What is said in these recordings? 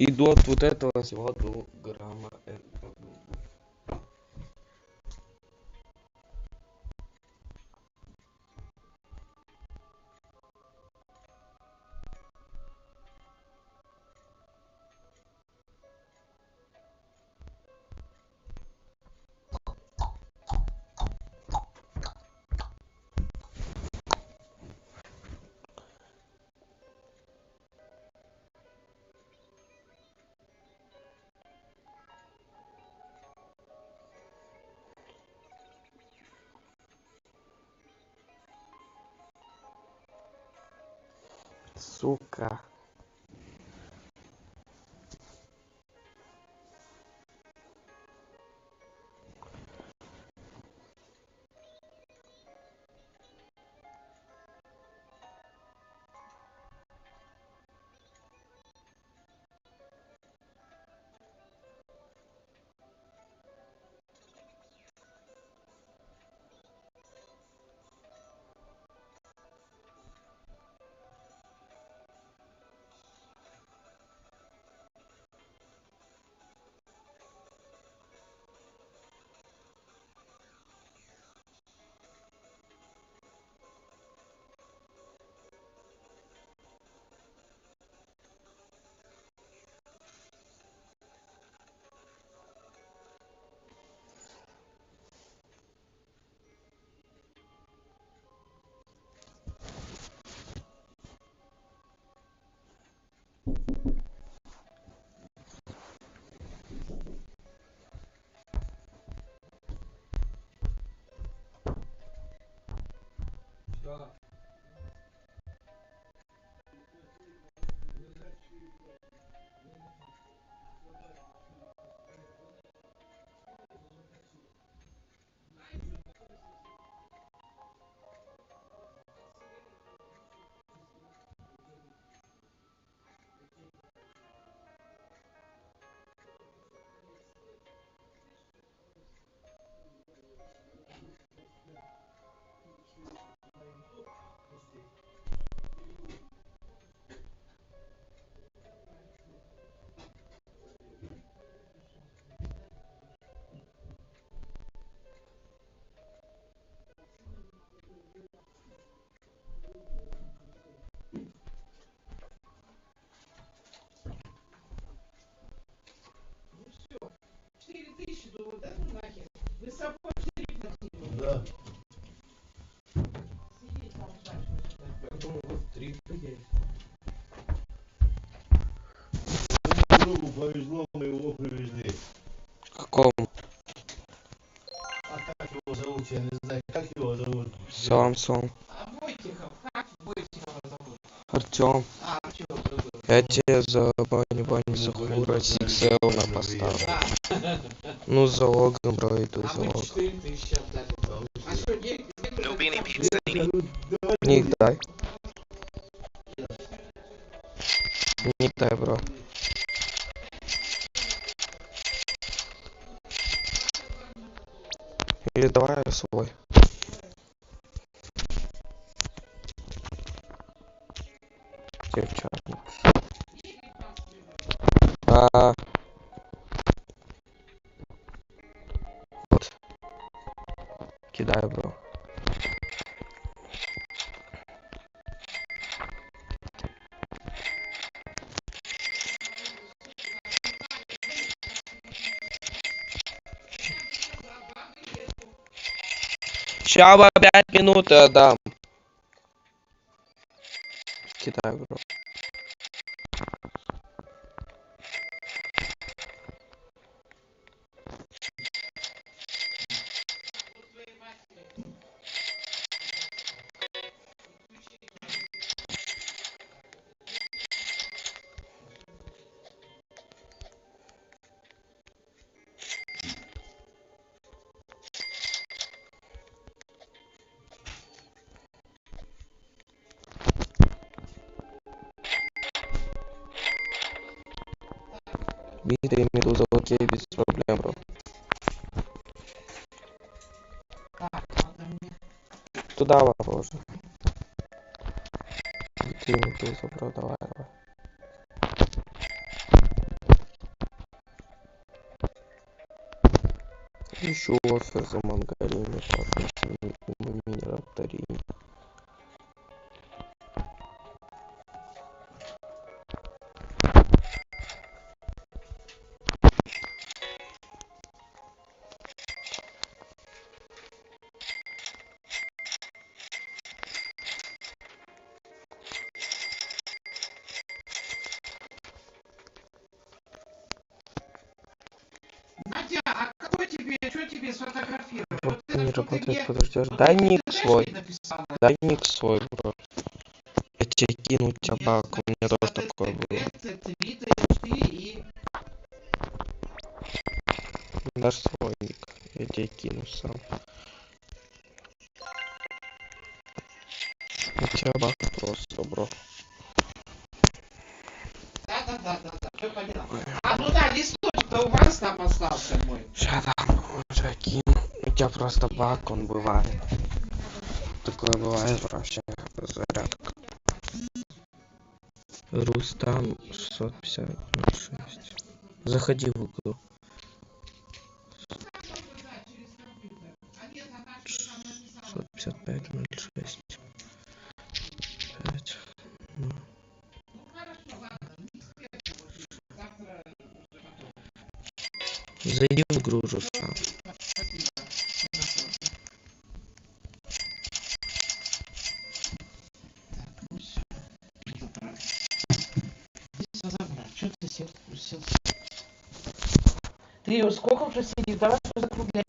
Иду от вот этого всего до грамма. Сука. Да. Другу повезло, мы его привезли. Какому? А как его зовут, я не знаю, как его зовут? Самсон. Артем. Я тебе за бани Захура Сиксел на поставлю. Ну, залогом, бро, иду залог. Ник дай. Ник дай, бро. Или давай свой. Девчонок. Вот. Кидай, бро. Ща бы 5 минут отдам. Кидай, бро. Дмитрий Медуза, окей, без проблем, бро. Туда положи. Дмитрий Медуза, бро, давай. Еще офер за мангарины, мини-рапторин. Надя, а какой тебе, что тебе сфотографировать? Вот Вот не это что ты работает, мне, подождешь. вот Дай это ник ты свой. знаешь, написала? Дай ник свой, бро. Я тебе кину Нет, табак, у меня тоже написано такое было. ТТ, 4 и... Дашь свой ник, я тебе кину сам. У тебя баг просто, бро. Да, все поняла. А, ну да, листочек-то у вас там остался мой. Сейчас там уже кину. У тебя просто баг, он бывает. Такое бывает вообще. Зарядка. Рустам 650/06. Заходи в игру. 655/06. 5. Зайди в игру, Рустам. Что ты сел? Ты сколько уже сидишь? Давай что закругляй.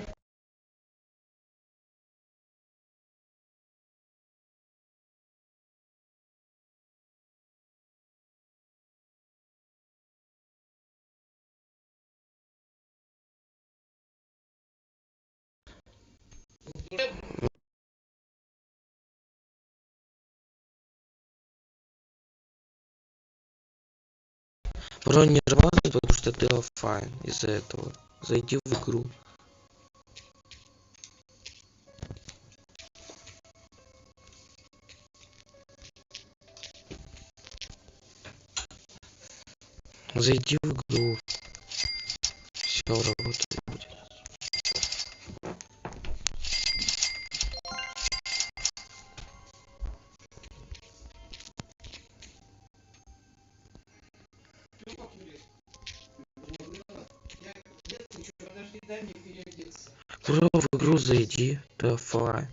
Бро не работает, потому что ты оффлайн из-за этого. Зайди в игру. Зайди в игру. Все работает будет. Подожди, дай мне переодеться. Бро, в игру зайди, ты оффлайн.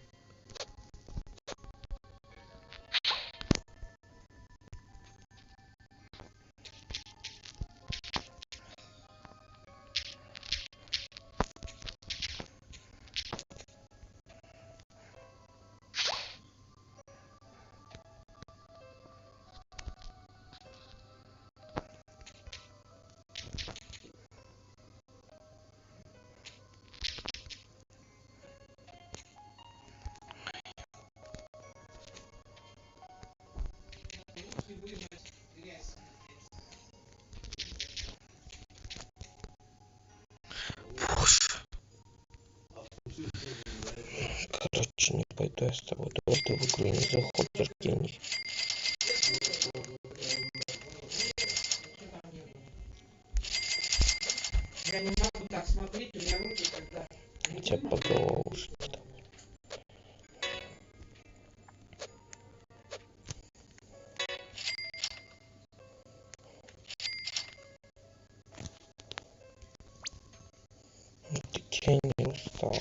Боже. Короче, не пойду я с тобой. Ты в игру не заходишь, гений. Я не могу так смотреть, у меня руки когда... Тебя по голову что-то. Ты гений устал.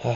А